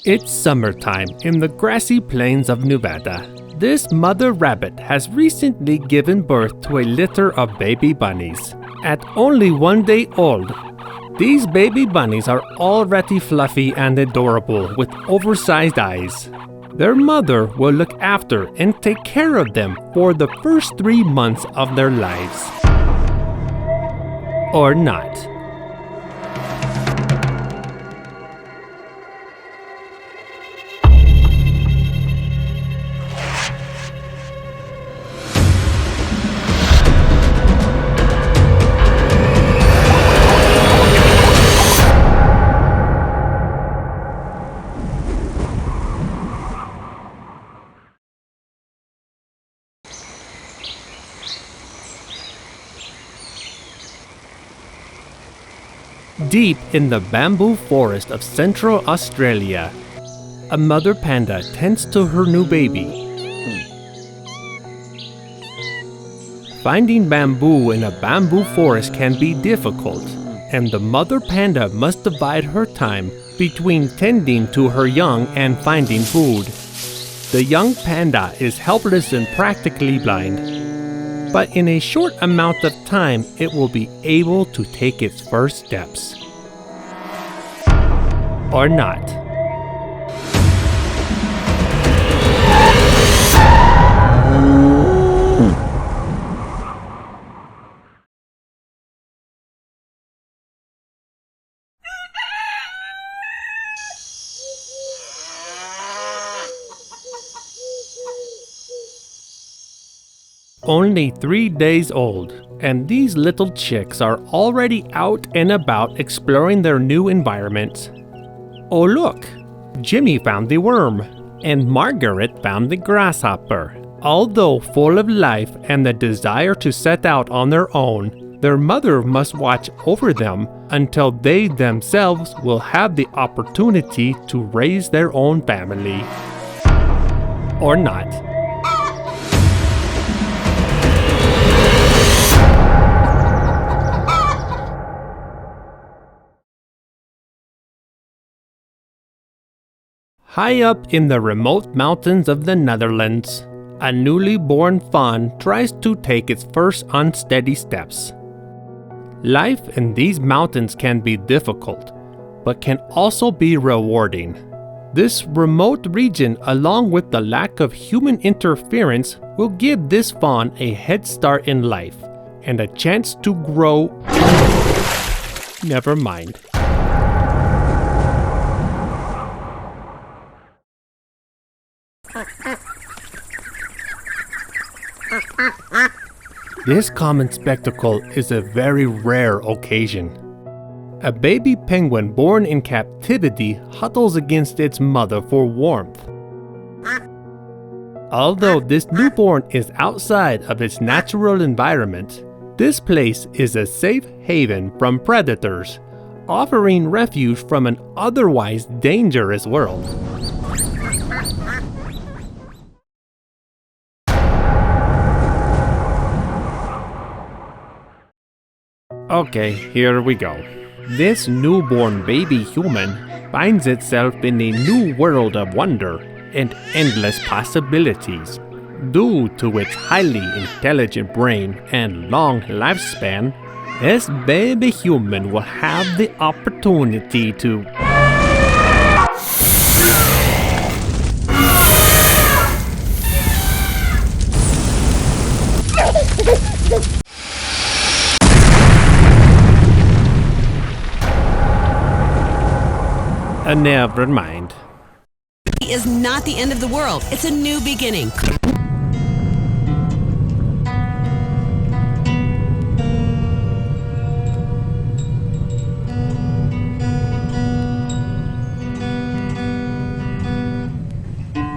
It's summertime in the grassy plains of Nevada. This mother rabbit has recently given birth to a litter of baby bunnies. At only 1 day old, these baby bunnies are already fluffy and adorable with oversized eyes. Their mother will look after and take care of them for the first 3 months of their lives. Or not. Deep in the bamboo forest of Central Australia, a mother panda tends to her new baby. Finding bamboo in a bamboo forest can be difficult, and the mother panda must divide her time between tending to her young and finding food. The young panda is helpless and practically blind, but in a short amount of time it will be able to take its first steps. Or not. Only 3 days old, and these little chicks are already out and about exploring their new environment. Oh look! Jimmy found the worm, and Margaret found the grasshopper. Although full of life and the desire to set out on their own, their mother must watch over them until they themselves will have the opportunity to raise their own family. Or not. High up in the remote mountains of the Netherlands, a newly born fawn tries to take its first unsteady steps. Life in these mountains can be difficult, but can also be rewarding. This remote region, along with the lack of human interference, will give this fawn a head start in life and a chance to grow. Never mind. This common spectacle is a very rare occasion. A baby penguin born in captivity huddles against its mother for warmth. Although this newborn is outside of its natural environment, this place is a safe haven from predators, offering refuge from an otherwise dangerous world. Okay, here we go. This newborn baby human finds itself in a new world of wonder and endless possibilities. Due to its highly intelligent brain and long lifespan, this baby human will have the opportunity to never mind. Is not the end of the world. It's a new beginning.